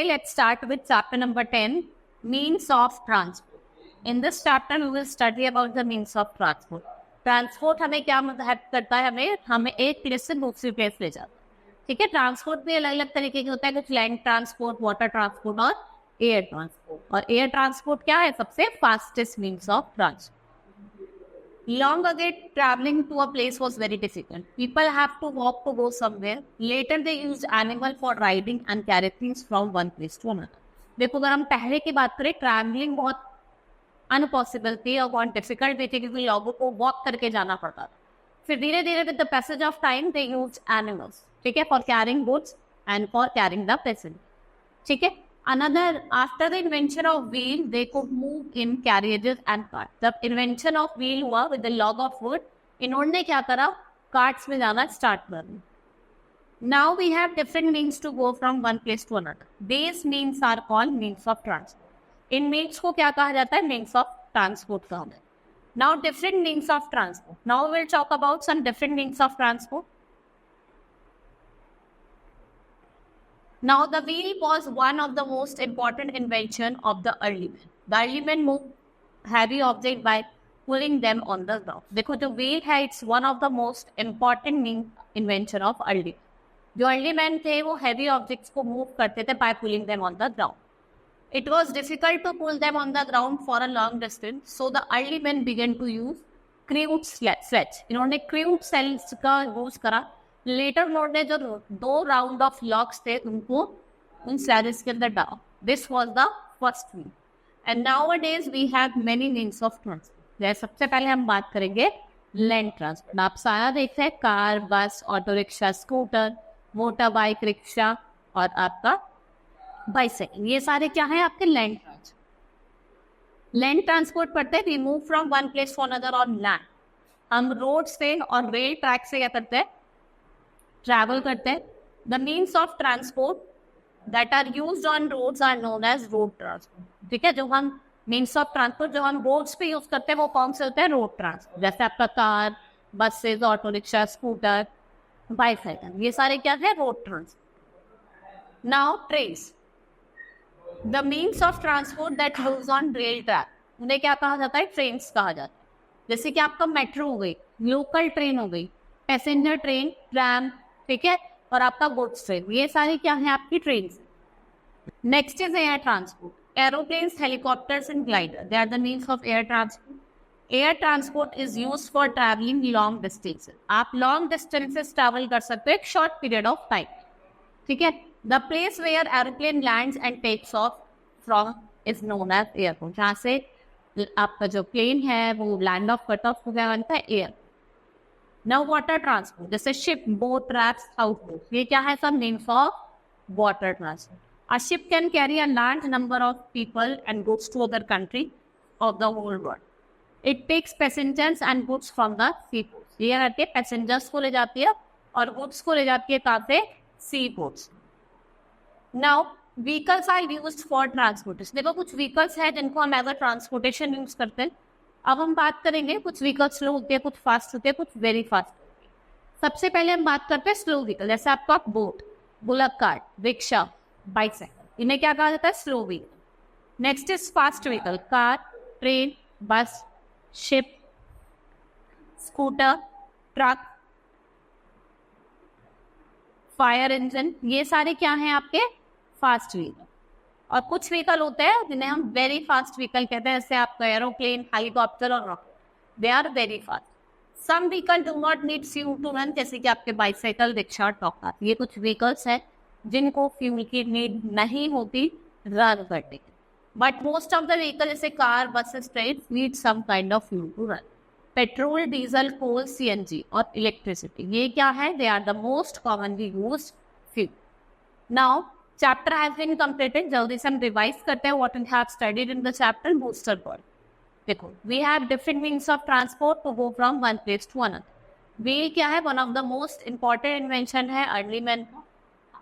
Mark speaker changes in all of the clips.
Speaker 1: let's start with chapter number 10, means of transport. In this chapter, we will study about the means of transport. Transport हमें क्या help करता है, हमें एक place से दूसरी प्लेस ले जाता है. ठीक है. ट्रांसपोर्ट भी अलग अलग तरीके के होता है, कुछ लैंड ट्रांसपोर्ट, वाटर ट्रांसपोर्ट और एयर ट्रांसपोर्ट. और एयर ट्रांसपोर्ट क्या है? सबसे fastest means of transport. Long ago, traveling to a place was very difficult. People have to walk to go somewhere. Later, they used animal for riding and carry things from one place to another. देखो, अगर हम पहले की बात करें, travelling बहुत impossible थी और बहुत डिफिकल्ट भी थी क्योंकि लोगों को वॉक करके जाना पड़ता था. फिर धीरे धीरे with the passage of time they use animals, ठीक है, for carrying goods and for carrying the passenger. ठीक है. Another, after the invention of wheel, they could move in carriages and carts. The invention of wheel हुआ with the log of wood. इन्होंने क्या करा? Carts में जाना start कर दिया. Now we have different means to go from one place to another. These means are called means of transport. In means को क्या कहा जाता है? Means of transport कहा जाता है. Now different means of transport. Now we will talk about some different means of transport. Now, the wheel was one of the most important invention of the early men. The early men moved heavy objects by pulling them on the ground. देखो, जो wheel है, it's one of the most important invention of early. जो early men थे, वो heavy objects को move करते थे by pulling them on the ground. It was difficult to pull them on the ground for a long distance, so the early men began to use crude sledge. इन्होंने crude sledge का use करा. Letter उन्होंने जो 2 round of locks थे उनको उन स्लैजेस के अंदर डाला. This was the first mean. And nowadays we have many means of transport. जैसे सबसे पहले हम बात करेंगे लैंड ट्रांसपोर्ट. आप सारा देखते हैं, कार, बस, auto rickshaw, scooter, motor bike, rickshaw और आपका बाइसाइकिल. ये सारे क्या है? आपके लैंड ट्रांसपोर्ट. लैंड ट्रांसपोर्ट पढ़ते हैं, we move from one place to another on land. हम रोड से और रेल ट्रैक से क्या करते हैं? ट्रैवल करते हैं. The means of transport that are used on roads are known as road transport. ठीक है. जो हम मीन्स ऑफ ट्रांसपोर्ट जो हम रोड्स पे यूज करते हैं वो कौन से होते हैं? Road transport. जैसे आपका car, buses, auto rickshaw, scooter, bicycle, ये सारे क्या है? Road transport. Now trains, the means of transport that moves on rail track, उन्हें क्या कहा जाता है? ट्रेन्स कहा जाता है. जैसे कि आपका मेट्रो हो गई, लोकल ट्रेन हो गई, पैसेंजर ट्रेन, ट्रैम, ठीक है, और आपका गुड्स ट्रेन, ये सारी क्या है? आपकी train. Next is air transport. Aeroplanes, helicopters and glider, they are the means of air transport. Air transport is used for travelling long distances. आप लॉन्ग डिस्टेंसेस ट्रैवल कर सकते हो एक शॉर्ट पीरियड ऑफ टाइम. ठीक है. The place where aeroplane lands and takes off from is known as airport. जहाँ से आपका जो प्लेन है वो लैंड ऑफ कट ऑफ हो गया बनता है एयर. Now water transport, जैसे ship, boat, rafts, houseboat, ये क्या है? सब names of water transport. A ship can carry a large number of people and goods to other country of the whole world. It takes passengers and goods from the seaports. ये आके passengers को ले जाती है और goods को ले जाती है कहाँ से? seaports. Now vehicles are used for transportation. देखो, कुछ vehicles है जिनको हम एज अ ट्रांसपोर्टेशन यूज करते हैं. अब हम बात करेंगे, कुछ व्हीकल स्लो होते हैं, कुछ फास्ट होते हैं, कुछ वेरी फास्ट होते हैं. सबसे पहले हम बात करते हैं स्लो व्हीकल. जैसे आपका boat, bullock cart, rickshaw, bicycle, इन्हें क्या कहा जाता है? Slow vehicle. Next is fast vehicle. Car, train, bus, ship, scooter, truck, fire engine, ये सारे क्या हैं? आपके फास्ट व्हीकल. और कुछ व्हीकल होते हैं जिन्हें हम वेरी फास्ट व्हीकल कहते हैं, जैसे आपका एरोप्लेन, हेलीकॉप्टर और rocket, they are very fast. Some vehicle do not need fuel to run, जैसे कि आपके बाइसाइकिल, रिक्शा, टॉका, ये कुछ व्हीकल्स हैं जिनको फ्यूल की नीड नहीं होती रन करने की. But most of the vehicle जैसे car, buses, train need some kind of fuel to run. Petrol, diesel, coal, CNG और इलेक्ट्रिसिटी, ये क्या है? They are the most commonly used fuel. Now chapter has been completed. जल्दी से हम revise करते हैं what we have studied in the chapter बूस्टर बॉडी. देखो, we have different means of transport to go from one place to another. Wheel क्या है? One of the most important invention है अर्ली मैन.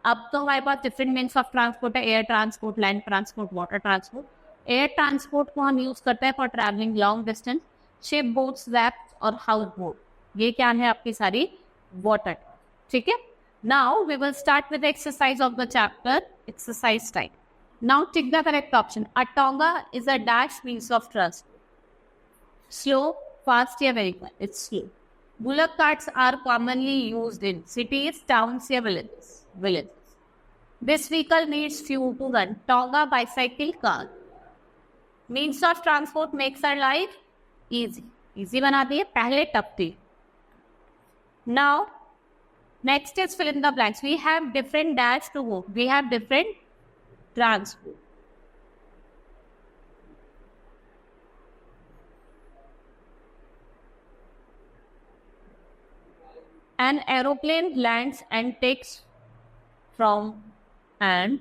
Speaker 1: अब तो हमारे पास डिफरेंट मीन्स ऑफ ट्रांसपोर्ट है, air transport, land transport, water transport. Air transport को हम use करते हैं for travelling long distance. Ship, boats, raft और हाउस बोट, ये क्या है? आपकी सारी वाटर. ठीक है. Now we will start with the exercise of the chapter. Exercise time. Now tick the correct option. A tonga is a dash means of transport. Slow, fast या very fast. It's slow. Bullock carts are commonly used in cities, towns या villages. This vehicle needs fuel to run. Tonga, bicycle, car. Means of transport makes our life easy. Easy बनाती है, पहले tough थी. Now, next is fill in the blanks. We have different dash to go. We have different transport. An aeroplane lands and takes from an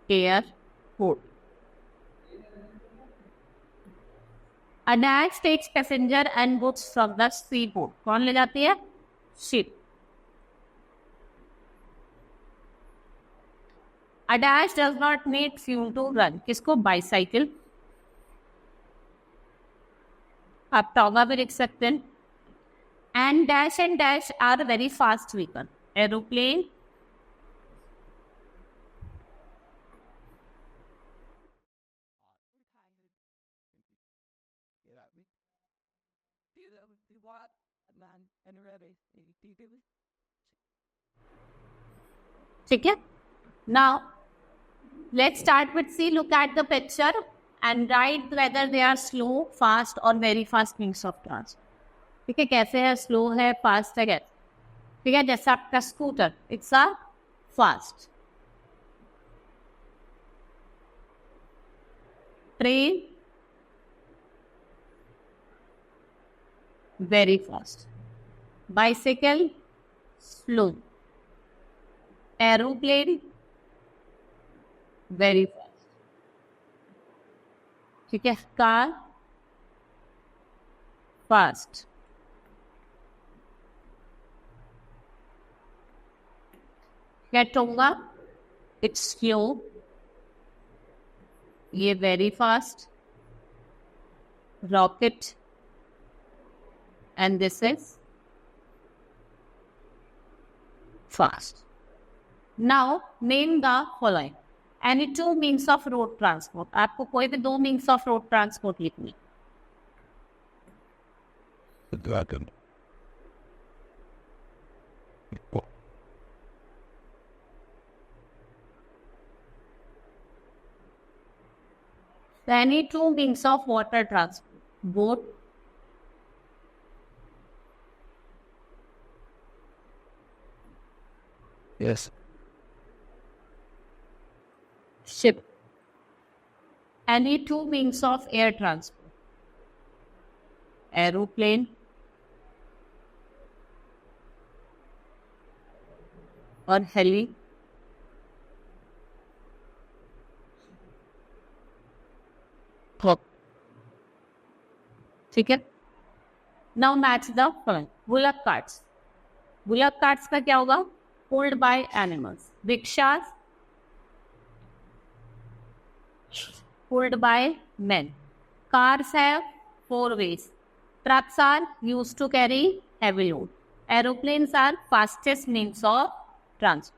Speaker 1: airport. A dash takes passenger and goods from the seaport. कौन ले जाती है? Ship. A dash does not need fuel to run. किसको? Bicycle. आप toga भी लिख सकते हैं. And dash are very fast vehicle. Aeroplane. ठीक है. Now, let's start with C. Look at the picture and write whether they are slow, fast or very fast means of transport. ठीक है, कैसे है? स्लो है, फास्ट है, कैसे? ठीक है, जैसा आपका scooter, it's a fast. Train very fast. Bicycle slow. Aeroplane very fast. ठीक है, car fast. Tonga it's slow, ये very fast. Rocket and this is fast. Now name the following. Any two means of road transport. आपको कोई भी दो means of road transport लिखनी. Any two means of water transport. Boat,
Speaker 2: Yes.
Speaker 1: ship. Any two means of air transport. Aeroplane or heli. ठीक है. Now match the following. Bullock carts. Bullock carts का क्या होगा? Pulled by animals. Rickshaws pulled bye men. Cars have four ways. Trucks are used to carry heavy load. Aeroplanes are fastest means of transport.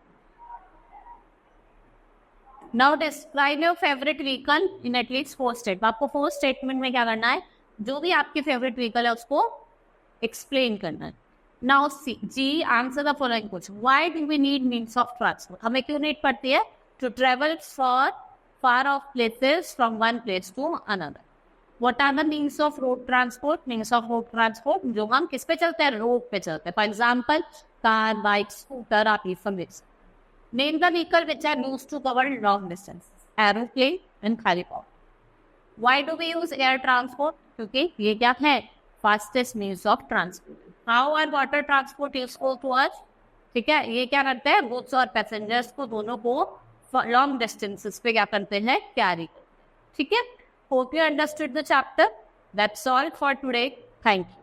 Speaker 1: Now describe your favorite vehicle in at least 4 statements. आपको 4 statement में क्या करना है? जो भी आपकी favourite vehicle है उसको एक्सप्लेन करना है. नाउ सी जी answer the following question. Why do we need means of transport? हमें क्यों नीड पड़ती है? To travel for far of places from one place to another. What are the means of road transport? Means of road transport जो हम किस पे चलते हैं? रोड पे चलते हैं. For example car, bike, scooter, आप ये सब मिल. Name the vehicle which are used to cover long distance. Aeroplane and helicopter. Why do we use air transport? क्योंकि ये क्या है? Fastest means of transport. How are water transport useful to us? ठीक है, ये क्या करते हैं? Goods और passengers को दोनों को long distances पे क्या करते हैं? Carry. ठीक है. Hope you understood the chapter. That's all for today. Thank you.